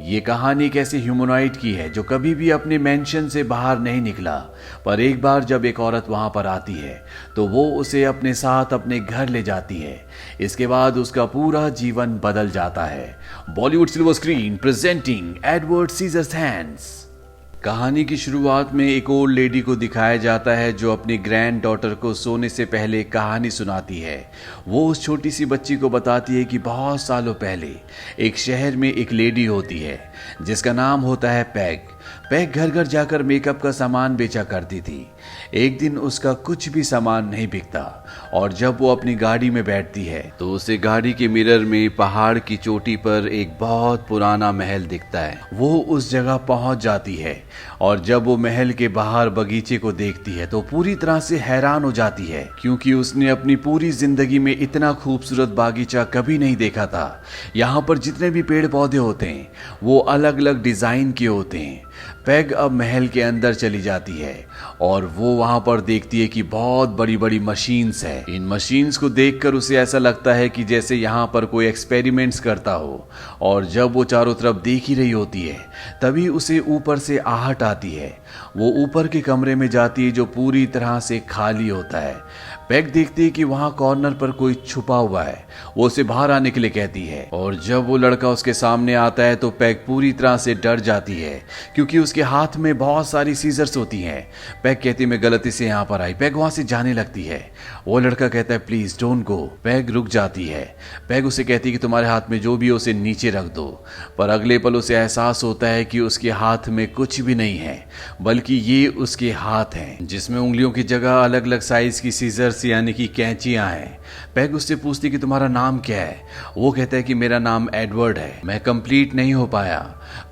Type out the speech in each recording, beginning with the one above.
ये कहानी एक ऐसे ह्यूमनॉइड की है जो कभी भी अपने मेंशन से बाहर नहीं निकला, पर एक बार जब एक औरत वहां पर आती है तो वो उसे अपने साथ अपने घर ले जाती है। इसके बाद उसका पूरा जीवन बदल जाता है। Bollywood silver screen presenting Edward scissorhands. कहानी की शुरुआत में एक ओल्ड लेडी को दिखाया जाता है जो अपनी ग्रैंड डॉटर को सोने से पहले कहानी सुनाती है। वो उस छोटी सी बच्ची को बताती है कि बहुत सालों पहले एक शहर में एक लेडी होती है जिसका नाम होता है पैग। पैग घर घर जाकर मेकअप का सामान बेचा करती थी। एक दिन उसका कुछ भी सामान नहीं बिकता और जब वो अपनी गाड़ी में बैठती है तो उसे गाड़ी के मिरर में पहाड़ की चोटी पर एक बहुत पुराना महल दिखता है। वो उस जगह पहुंच जाती है और जब वो महल के बाहर बगीचे को देखती है तो पूरी तरह से हैरान हो जाती है, क्योंकि उसने अपनी पूरी जिंदगी में इतना खूबसूरत बागीचा कभी नहीं देखा था। यहाँ पर जितने भी पेड़ पौधे होते हैं वो अलग अलग डिजाइन के होते हैं। पैग अब महल के अंदर चली जाती है और वो वहां पर देखती है कि बहुत बड़ी बड़ी मशीन्स है। इन मशीन्स को देखकर उसे ऐसा लगता है कि जैसे यहाँ पर कोई एक्सपेरिमेंट्स करता हो। और जब वो चारों तरफ देख ही रही होती है तभी उसे ऊपर से आहट आती है। वो ऊपर के कमरे में जाती है जो पूरी तरह से खाली होता है। पैग देखती है कि वहां कॉर्नर पर कोई छुपा हुआ है। वो उसे बाहर आने के लिए कहती है और जब वो लड़का उसके सामने आता है तो पैग पूरी तरह से डर जाती है, क्योंकि उसके हाथ में बहुत सारी सीजर्स होती हैं। पैग कहती है मैं गलती से यहाँ पर आई। पैग वहां से जाने लगती है। वो लड़का कहता है प्लीज डोंट गो। पैग रुक जाती है। पैग उसे कहती है कि तुम्हारे हाथ में जो भी है उसे नीचे रख दो। पर अगले पल उसे एहसास होता है कि उसके हाथ में कुछ भी नहीं है, बल्कि ये उसके हाथ हैं जिसमें उंगलियों की जगह अलग अलग साइज की सीजर्स यानी कि कैंचियां हैं। पैग उससे पूछती कि तुम्हारा नाम क्या है। वो कहता है कि मेरा नाम एडवर्ड है, मैं कंप्लीट नहीं हो पाया।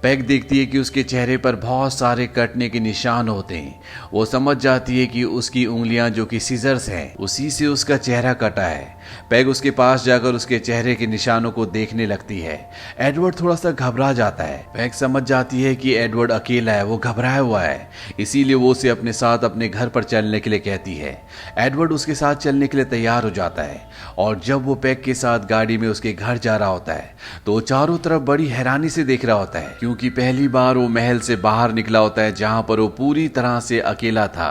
पैग देखती है कि उसके चेहरे पर बहुत सारे कटने के निशान होते हैं। वो समझ जाती है कि उसकी उंगलियां जो कि सीजर्स हैं उसी से उसका चेहरा कटा है। पैग उसके पास जाकर उसके चेहरे के निशानों को देखने लगती है। एडवर्ड थोड़ा सा घबरा जाता है। पैग समझ जाती है कि एडवर्ड अकेला है, वो घबराया हुआ है, इसीलिए वो उसे अपने साथ अपने घर पर चलने के लिए कहती है। एडवर्ड उसके साथ चलने के लिए तैयार हो जाता है और जब वो पैग के साथ गाड़ी में उसके घर जा रहा होता है तो चारों तरफ बड़ी हैरानी से देख रहा होता है, क्योंकि पहली बार वो महल से बाहर निकला होता है जहां पर वो पूरी तरह से अकेला था।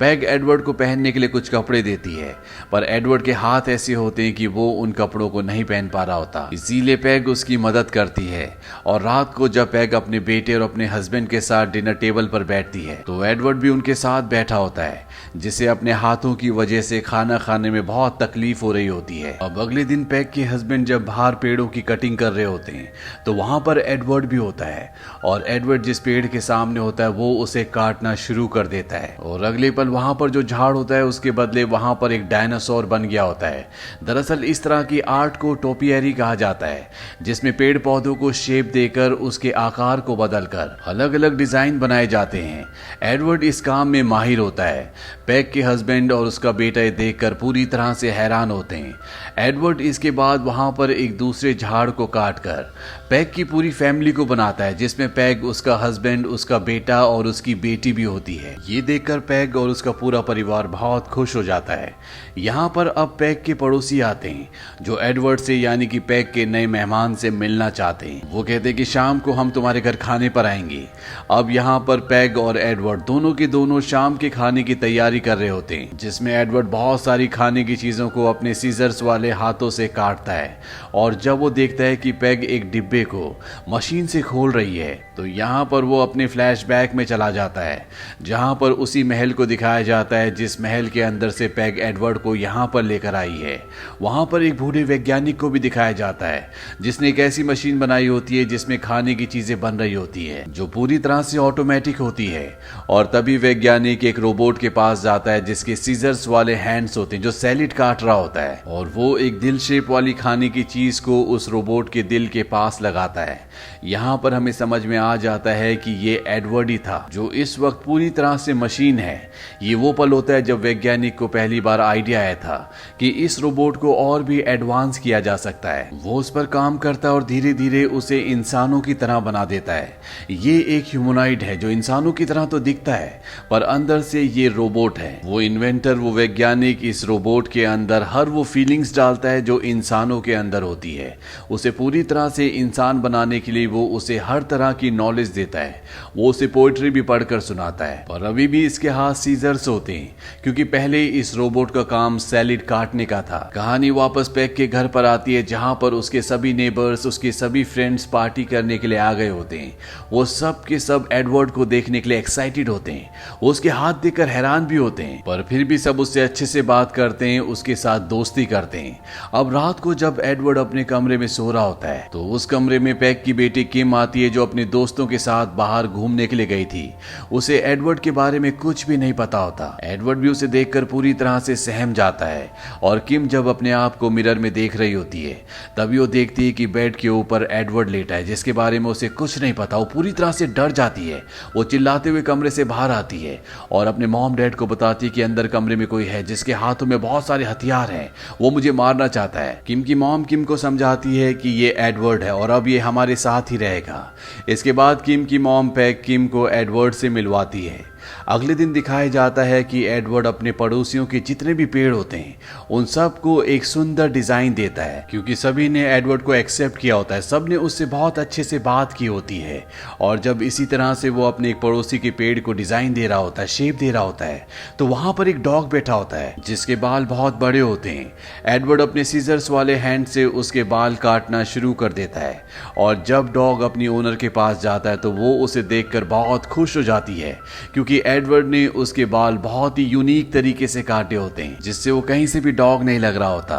पैग एडवर्ड को पहनने के लिए कुछ कपड़े देती है, पर एडवर्ड के हाथ ऐसे होते हैं कि वो उन कपड़ों को नहीं पहन पा रहा होता। इसीलिए पैग उसकी मदद करती है और रात को जब पैग अपने बेटे और अपने हस्बैंड के साथ डिनर टेबल पर बैठती है तो एडवर्ड भी उनके साथ बैठा होता है, जिसे अपने हाथों की वजह से खाना खाने में बहुत तकलीफ हो रही होती है। अब अगले दिन पैग के हस्बैंड जब बाहर पेड़ों की कटिंग कर रहे होते हैं तो वहां पर एडवर्ड भी होता है और एडवर्ड जिस पेड़ के सामने होता है वो उसे काटना शुरू कर देता है और अगले पल वहां पर जो झाड़ होता है उसके बदले वहां पर एक डायनासोर बन गया होता है। दरअसल इस तरह की आर्ट को टोपियरी कहा जाता है, जिसमें पेड़ पौधों को शेप देकर उसके आकार को बदलकर अलग अलग डिजाइन बनाए जाते हैं। एडवर्ड इस काम में माहिर होता है। पैग के हस्बैंड और उसका बेटा देखकर पूरी तरह से हैरान होते हैं। एडवर्ड इसके बाद वहां पर एक दूसरे झाड़ को काटकर पैग की पूरी फैमिली को बनाता है, जिसमें पैग, उसका हस्बैंड, उसका बेटा और उसकी बेटी भी होती है। ये देखकर पैग और उसका पूरा परिवार बहुत खुश हो जाता है। यहाँ पर अब पैग के पड़ोसी आते हैं जो एडवर्ड से यानी कि पैग के नए मेहमान से मिलना चाहते हैं। वो कहते हैं कि शाम को हम तुम्हारे घर खाने पर आएंगे। अब यहाँ पर पैग और एडवर्ड दोनों के दोनों शाम के खाने की तैयारी कर रहे होते हैं, जिसमें एडवर्ड बहुत सारी खाने की चीजों को अपने सीजर्स वाले हाथों से काटता है और जब वो देखता है कि पैग एक डिब्बे को मशीन से खोल रही है तो यहाँ पर वो अपने फ्लैशबैक में चला जाता है, जहाँ पर उसी महल को दिखाया जाता है जिस महल के अंदर से पैग एडवर्ड को यहाँ पर लेकर आई है। वहां पर एक बूढ़े वैज्ञानिक को भी दिखाया जाता है जिसने एक ऐसी मशीन बनाई होती है जिसमें खाने की चीजें बन रही होती है जो पूरी तरह से ऑटोमेटिक होती है। और तभी वैज्ञानिक एक रोबोट के पास जाता है जिसके सीजर्स वाले हैंड्स होते हैं जो सैलिड काट रहा होता है और वो एक दिल शेप वाली खाने की चीज को उस रोबोट के दिल के पास लगाता है। यहाँ पर हमें समझ में आ जाता है कि ये एडवर्ड ही था जो इस वक्त पूरी तरह से मशीन है। ये वो पल होता है जब वैज्ञानिक को पहली बार आइडिया आया था कि इस रोबोट को और भी एडवांस किया जा सकता है। वो उस पर काम करता है और धीरे धीरे उसे इंसानों की तरह बना देता है। ये एक ह्यूमनॉइड है जो इंसानों की तरह तो दिखता है पर अंदर से ये रोबोट है। वो इन्वेंटर, वो वैज्ञानिक इस रोबोट के अंदर हर वो फीलिंग्स डालता है जो इंसानों के अंदर होती है। उसे पूरी तरह से इंसान बनाने के लिए वो उसे हर तरह की नॉलेज देता है। वो उसे पोइट्री भी पढ़कर सुनाता है। पर अभी भी इसके हाथ सीजर्स होते हैं, क्योंकि पहले इस रोबोट का काम सैलेड काटने का था। कहानी वापस पैक के घर पर आती है, जहां पर उसके सभी नेबर्स, उसके सभी फ्रेंड्स पार्टी करने के लिए आ गए होते हैं। वो सब के सब एडवर्ड को देखने के लिए एक्साइटेड होते हैं। वो उसके हाथ देखकर हैरान भी होते हैं, पर फिर भी सब उससे अच्छे से बात करते हैं, उसके साथ दोस्ती करते हैं। अब रात को जब एडवर्ड अपने कमरे में सो रहा होता है तो उस कमरे में पैक की बेटी किम आती है, जो अपने दोस्तों के साथ बाहर घूमने के लिए गई थी। उसे एडवर्ड के बारे में कुछ भी नहीं पता होता। एडवर्ड भी उसे देखकर पूरी तरह से सहम जाता है। और किम जब अपने आप को मिरर में देख रही होती है, तभी वो देखती है कि बेड के ऊपर एडवर्ड लेटा है, जिसके बारे में उसे कुछ नहीं पता। वो पूरी तरह से डर जाती है। वो चिल्लाते हुए कमरे से बाहर आती है और अपने मॉम डैड को बताती है कि अंदर कमरे में कोई है जिसके हाथों में बहुत सारे हथियार हैं, वो मुझे मारना चाहता है। किम की मॉम किम को समझाती है कि ये एडवर्ड है और अब ये हमारे साथ ही रहेगा। इसके बाद किम की मॉम पैक किम को एडवर्ड से मिलवाती है। अगले दिन दिखाया जाता है कि एडवर्ड अपने पड़ोसियों के जितने भी पेड़ होते हैं उन सब को एक सुंदर डिजाइन देता है, क्योंकि सभी ने एडवर्ड को एक्सेप्ट किया होता है। सब ने उससे बहुत अच्छे से बात की होती है। और जब इसी तरह से वो अपने एक पड़ोसी के पेड़ को डिजाइन दे रहा होता है, शेप दे रहा होता है, तो वहां पर एक डॉग बैठा होता है जिसके बाल बहुत बड़े होते हैं। एडवर्ड अपने सीजर्स वाले हैंड से उसके बाल काटना शुरू कर देता है। और जब डॉग अपनी ओनर के पास जाता है तो वो उसे देखकर बहुत खुश हो जाती है, क्योंकि एडवर्ड ने उसके बाल बहुत ही यूनिक तरीके से काटे होते हैं, जिससे वो कहीं से भी डॉग नहीं लग रहा होता।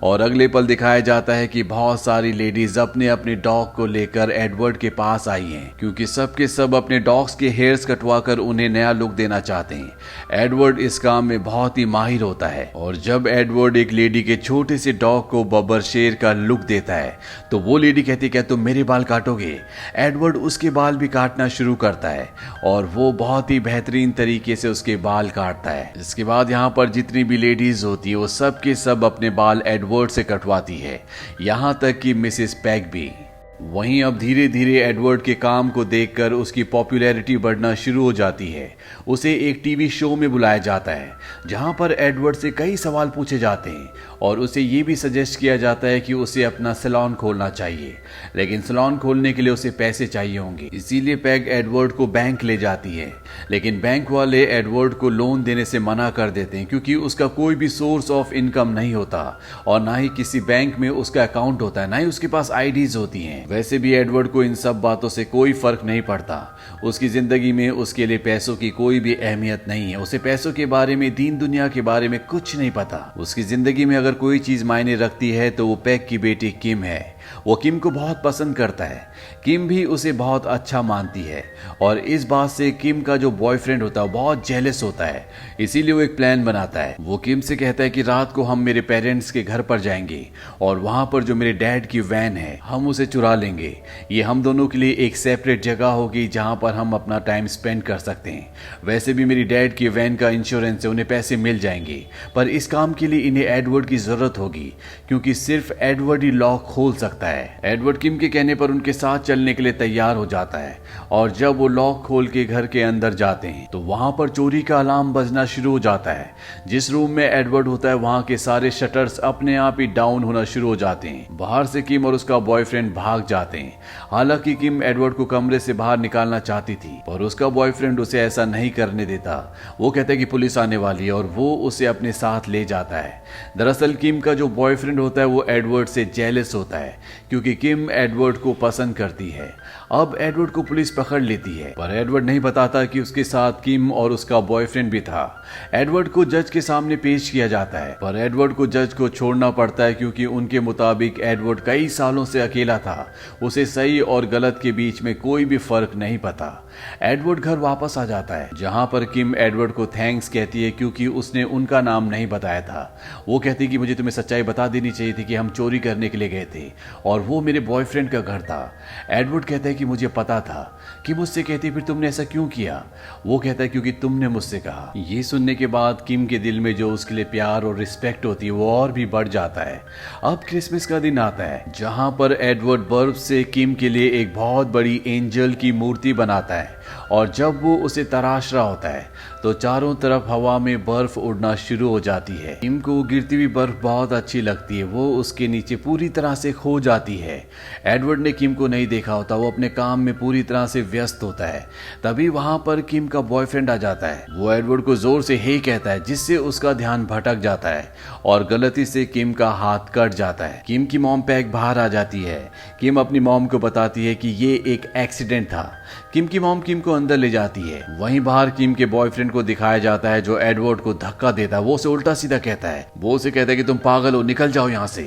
और अगले पल दिखाया जाता है कि बहुत सारी लेडीज अपने अपने डॉग को लेकर एडवर्ड के पास आई हैं, क्योंकि सबके सब अपने डॉग्स के हेयर्स कटवाकर उन्हें नया लुक देना चाहते हैं। एडवर्ड इस काम में बहुत ही माहिर होता है। और जब एडवर्ड एक लेडी के छोटे से डॉग को बब्बर शेर का लुक देता है तो वो लेडी कहती, क्या तुम मेरे बाल काटोगे? एडवर्ड उसके बाल भी काटना शुरू करता है और वो बहुत ही बेहतरीन तरीके से उसके बाल काटता है। इसके बाद यहाँ पर जितनी भी लेडीज होती है वो सब के सब अपने बाल एडवर्ड से कटवाती है, यहाँ तक कि मिसेस पैक भी। वहीं अब धीरे धीरे एडवर्ड के काम को देखकर उसकी पॉपुलैरिटी बढ़ना शुरू हो जाती है। उसे एक टीवी शो में बुलाया जाता है जहां पर एडवर्ड से कई सवाल पूछे जाते हैं और उसे ये भी सजेस्ट किया जाता है कि उसे अपना सैलून खोलना चाहिए, लेकिन सैलून खोलने के लिए उसे पैसे चाहिए होंगे। इसीलिए पैग एडवर्ड को बैंक ले जाती है, लेकिन बैंक वाले एडवर्ड को लोन देने से मना कर देते हैं, क्योंकि उसका कोई भी सोर्स ऑफ इनकम नहीं होता और ना ही किसी बैंक में उसका अकाउंट होता है, ना ही उसके पास आईडीज होती हैं। वैसे भी एडवर्ड को इन सब बातों से कोई फर्क नहीं पड़ता। उसकी जिंदगी में उसके लिए पैसों की कोई भी अहमियत नहीं है। उसे पैसों के बारे में, दीन दुनिया के बारे में कुछ नहीं पता। उसकी जिंदगी में अगर कोई चीज मायने रखती है तो वो पैक की बेटी किम है। वो किम को बहुत पसंद करता है। किम भी उसे बहुत अच्छा मानती है और इस बात से किम का जो बॉयफ्रेंड होता है वो बहुत जेलस होता है। इसीलिए वो एक प्लान बनाता है। वो किम से कहता है कि रात को हम मेरे पेरेंट्स के घर पर जाएंगे और वहां पर जो मेरे डैड की वैन है हम उसे चुरा लेंगे। ये हम दोनों के लिए एक सेपरेट जगह होगी जहां पर हम अपना टाइम स्पेंड कर सकते हैं। वैसे भी मेरी डैड की वैन का इंश्योरेंस है, उन्हें पैसे मिल जाएंगे, पर इस काम के लिए इन्हें एडवर्ड की जरूरत होगी, क्योंकि सिर्फ एडवर्ड ही लॉक खोल सकता है। एडवर्ड किम के कहने पर उनके साथ चलने के लिए तैयार हो जाता है और जब वो लॉक खोल के घर के अंदर जाते हैं तो वहां पर चोरी का अलार्म बजना शुरू हो जाता है। जिस रूम में एडवर्ड होता है वहां के सारे शटर्स अपने आप ही डाउन होना शुरू हो जाते हैं। बाहर से किम और उसका बॉयफ्रेंड भाग जाते हैं। हालांकि किम एडवर्ड को कमरे से बाहर निकालना चाहती थी पर उसका बॉयफ्रेंड उसे ऐसा नहीं करने देता। वो कहता है कि पुलिस आने वाली है और वो उसे अपने साथ ले जाता है। दरअसल किम का जो बॉयफ्रेंड होता है वो एडवर्ड से जेलस होता है, क्योंकि किम एडवर्ड को पसंद करती है। अब एडवर्ड को पुलिस पकड़ लेती है, पर एडवर्ड नहीं बताता कि उसके साथ किम और उसका बॉयफ्रेंड भी था। एडवर्ड को जज के सामने पेश किया जाता है, पर एडवर्ड को जज को छोड़ना पड़ता है, क्योंकि उनके मुताबिक एडवर्ड कई सालों से अकेला था। उसे सही और गलत के बीच में कोई भी फर्क नहीं पता। एडवर्ड घर वापस आ जाता है, जहां पर किम एडवर्ड को थैंक्स कहती है, क्योंकि उसने उनका नाम नहीं बताया था। वो कहती कि मुझे तुम्हें सच्चाई बता देनी चाहिए थी कि हम चोरी करने के लिए गए थे और वो मेरे बॉयफ्रेंड का घर था। एडवर्ड कहता है कि मुझे पता था। किम उससे कहती फिर तुमने ऐसा क्यों किया? वो कहता है क्योंकि तुमने मुझसे कहा। ये सुनने के बाद किम के दिल में जो उसके लिए प्यार और रिस्पेक्ट होती है वो और भी बढ़ जाता है। अब क्रिसमस का दिन आता है जहां पर एडवर्ड बर्फ से किम के लिए एक बहुत बड़ी एंजल की मूर्ति बनाता है और जब वो उसे तराश रहा होता है तो चारों तरफ हवा में बर्फ उड़ना शुरू हो जाती है। किम को गिरती हुई बर्फ बहुत अच्छी लगती है, वो उसके नीचे पूरी तरह से खो जाती है। एडवर्ड ने किम को नहीं देखा होता, वो अपने काम में पूरी तरह से व्यस्त होता है। तभी वहां पर किम का बॉयफ्रेंड आ जाता है। वो एडवर्ड को जोर से हे कहता है जिससे उसका ध्यान भटक जाता है और गलती से किम का हाथ कट जाता है। किम की मॉम पैक बाहर आ जाती है। किम अपनी मॉम को बताती है कि ये एक एक्सीडेंट था। किम की मॉम किम को अंदर ले जाती है। वहीं बाहर किम के बॉयफ्रेंड को दिखाया जाता है जो एडवर्ड को धक्का देता है। वो उसे उल्टा सीधा कहता है, वो उसे कहता है कि तुम पागल हो, निकल जाओ यहाँ से।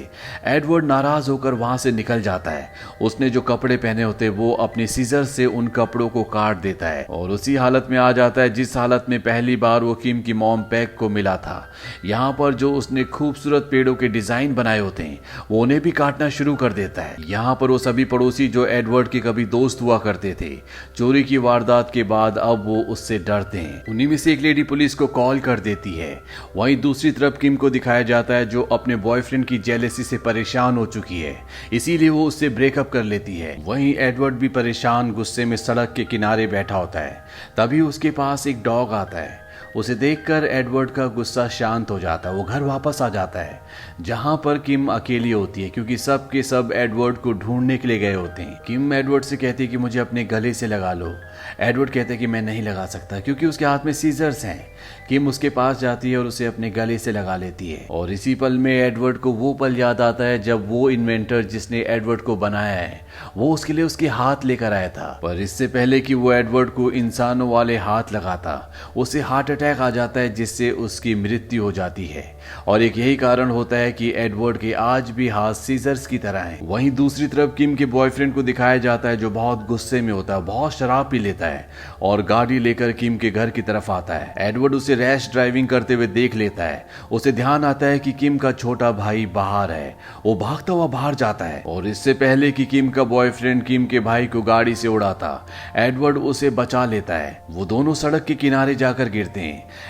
एडवर्ड नाराज होकर वहां से निकल जाता है। उसने जो कपड़े पहने होते वो अपने सीजर से उन कपड़ों को काट देता है और उसी हालत में आ जाता है जिस हालत में पहली बार वो किम की मॉम पैक को मिला था। यहाँ पर जो उसने खूबसूरत पेड़ों के डिजाइन बनाए होते हैं वो उन्हें भी काटना शुरू कर देता है। यहाँ पर वो सभी पड़ोसी जो एडवर्ड के कभी दोस्त हुआ करते थे, चोरी की वारदात के बाद अब वो उससे डरते हैं। उन्हीं में से एक लेडी पुलिस को कॉल कर देती है। वहीं दूसरी तरफ किम को दिखाया जाता है जो अपने बॉयफ्रेंड की जेलसी से परेशान हो चुकी है, इसीलिए वो उससे ब्रेकअप कर लेती है। वहीं एडवर्ड भी परेशान गुस्से में सड़क के किनारे बैठा होता है। तभी उसके पास एक डॉग आता है। उसे देखकर एडवर्ड का गुस्सा शांत हो जाता है। वो घर वापस आ जाता है जहां पर किम अकेली होती है क्योंकि सब के सब एडवर्ड को ढूंढने के लिए गए होते हैं। किम एडवर्ड से कहती है कि मुझे अपने गले से लगा लो। एडवर्ड कहता है कि मैं नहीं लगा सकता क्योंकि उसके हाथ में सीजर्स हैं। किम उसके पास जाती है और उसे अपने गले से लगा लेती है और इसी पल में एडवर्ड को वो पल याद आता है जब वो इन्वेंटर जिसने एडवर्ड को बनाया है वो उसके लिए उसके हाथ लेकर आया था। पर इससे पहले कि वो एडवर्ड को इंसानों वाले हाथ लगाता उसे हार्ट अटैक आ जाता है जिससे उसकी मृत्यु हो जाती है और एक यही कारण होता है कि एडवर्ड के आज भी हाथ सीजर्स की तरह हैं। वहीं दूसरी तरफ किम के बॉयफ्रेंड को दिखाया जाता है जो बहुत गुस्से में होता है, बहुत शराब पी लेता है और गाड़ी लेकर किम के घर की तरफ आता है। एडवर्ड उसे रैश ड्राइविंग करते हुए देख लेता है। उसे ध्यान आता है कि किम का छोटा भाई बाहर है। वो भागता हुआ बाहर जाता है और इससे पहले कि किम का बॉयफ्रेंड किम के भाई को गाड़ी से उड़ाता एडवर्ड उसे बचा लेता है। वो दोनों सड़क के किनारे जाकर गिरते हैं।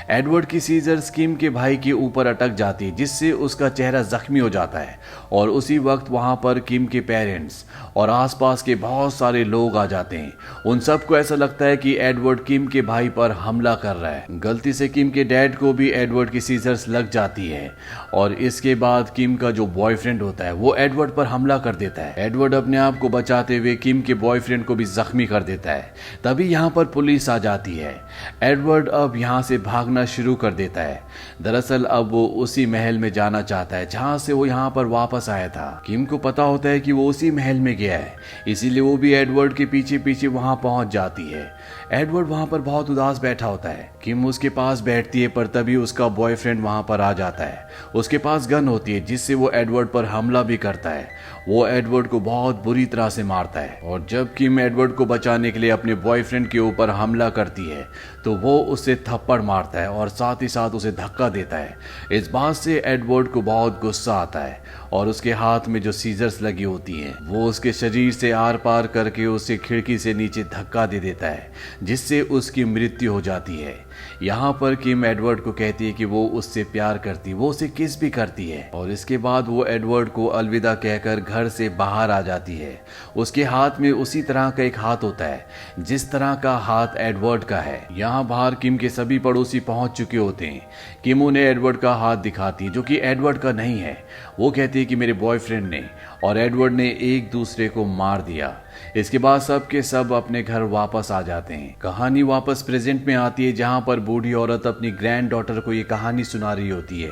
एडवर्ड की सीजर्स किम के भाई के ऊपर अटक जाती है जिससे उसका चेहरा जख्मी हो जाता है और उसी वक्त वहां पर किम के पेरेंट्स और आसपास के बहुत सारे लोग आ जाते हैं। उन सबको ऐसा लगता है कि एडवर्ड किम के भाई पर हमला कर रहा है। गलती से किम के डैड को भी एडवर्ड की सीजर्स लग जाती है और इसके बाद किम का जो बॉयफ्रेंड होता है वो एडवर्ड पर हमला कर देता है। एडवर्ड अपने आप को बचाते हुए किम के बॉयफ्रेंड को भी जख्मी कर देता है। तभी यहाँ पर पुलिस आ जाती है। एडवर्ड अब यहाँ से भागना शुरू कर देता है। दरअसल अब वो उसी महल में जाना चाहता है जहां से वो यहाँ पर वापस आया था। किम को पता होता है कि वो उसी महल में गया है, इसीलिए वो भी एडवर्ड के पीछे पीछे वहां पहुंच जाती है। एडवर्ड वहां पर बहुत उदास बैठा होता है। किम उसके पास बैठती है पर तभी उसका बॉयफ्रेंड वहां पर आ जाता है। उसके पास गन होती है जिससे वो एडवर्ड पर हमला भी करता है। वो एडवर्ड को बहुत बुरी तरह से मारता है और जब किम एडवर्ड को बचाने के लिए अपने बॉयफ्रेंड के ऊपर हमला करती है तो वो उससे थप्पड़ मारता है और साथ ही साथ उसे धक्का देता है। इस बात से एडवर्ड को बहुत गुस्सा आता है और उसके हाथ में जो सीजर्स लगी होती हैं वो उसके शरीर से आर पार करके उसे खिड़की से नीचे धक्का दे देता है जिससे उसकी मृत्यु हो जाती है। यहाँ पर किम एडवर्ड को कहती है कि वो उससे प्यार करती, वो उसे किस भी करती है और इसके बाद वो एडवर्ड को अलविदा कहकर घर से बाहर आ जाती है। उसके हाथ में उसी तरह का एक हाथ होता है जिस तरह का हाथ एडवर्ड का है। यहाँ बाहर किम के सभी पड़ोसी पहुंच चुके होते हैं। किम उन्हें एडवर्ड का हाथ दिखाती है जो कि एडवर्ड का नहीं है। वो कहती है कि मेरे बॉयफ्रेंड ने और एडवर्ड ने एक दूसरे को मार दिया। इसके बाद सब के सब अपने घर वापस आ जाते हैं। कहानी वापस प्रेजेंट में आती है जहां पर बूढ़ी औरत अपनी ग्रैंड डॉटर को ये कहानी सुना रही होती है।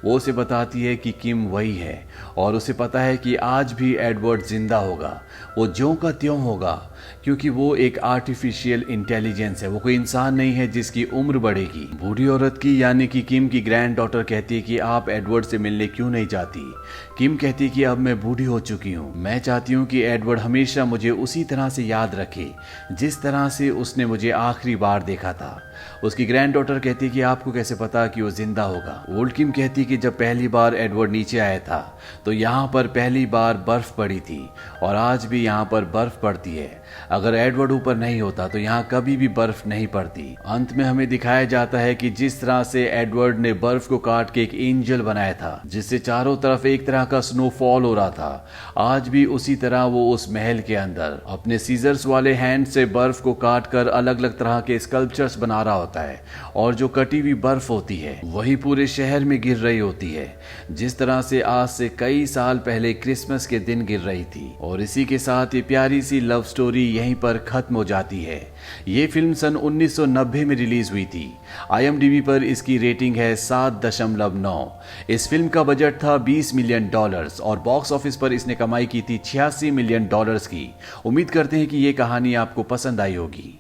वो उसे बताती है कि किम वही है और उसे पता है कि आज भी एडवर्ड जिंदा होगा, वो ज्यों का त्यों होगा क्योंकि वो एक आर्टिफिशियल इंटेलिजेंस है, वो कोई इंसान नहीं है जिसकी उम्र बढ़ेगी। बूढ़ी औरत की यानी कि किम की ग्रैंड डॉटर कहती है कि आप एडवर्ड से मिलने क्यों नहीं जाती। किम कहती है कि अब मैं बूढ़ी हो चुकी हूँ, मैं चाहती हूँ कि एडवर्ड हमेशा मुझे उसी तरह से याद रखे जिस तरह से उसने मुझे आखिरी बार देखा था। उसकी ग्रैंड डॉटर कहती कि आपको कैसे पता कि वो जिंदा होगा। ओल्ड किम कहती कि जब पहली बार एडवर्ड नीचे आया था तो यहाँ पर पहली बार बर्फ पड़ी थी और आज भी यहाँ पर बर्फ पड़ती है। अगर एडवर्ड ऊपर नहीं होता तो यहाँ कभी भी बर्फ नहीं पड़ती। अंत में हमें दिखाया जाता है कि जिस तरह से एडवर्ड ने बर्फ को काट के एक एंजल बनाया था जिससे चारों तरफ एक तरह का स्नोफॉल हो रहा था, आज भी उसी तरह वो उस महल के अंदर अपने सीजर्स वाले हैंड से बर्फ को काट कर अलग अलग तरह के स्कल्पचर्स बना रहा होता है और जो कटी हुई बर्फ होती है वही पूरे शहर में गिर रही होती है, जिस तरह से आज से कई साल पहले क्रिसमस के दिन गिर रही थी। और इसी के साथ ये प्यारी सी लव स्टोरी यहीं पर खत्म हो जाती है। ये फिल्म सन 1990 में रिलीज हुई थी। IMDb पर इसकी रेटिंग है 7.9। इस फिल्म का बजट था $20 मिलियन और बॉक्स ऑफिस पर इसने कमाई की थी $86 मिलियन की। उम्मीद करते हैं कि ये कहानी आपको पसंद आई होगी।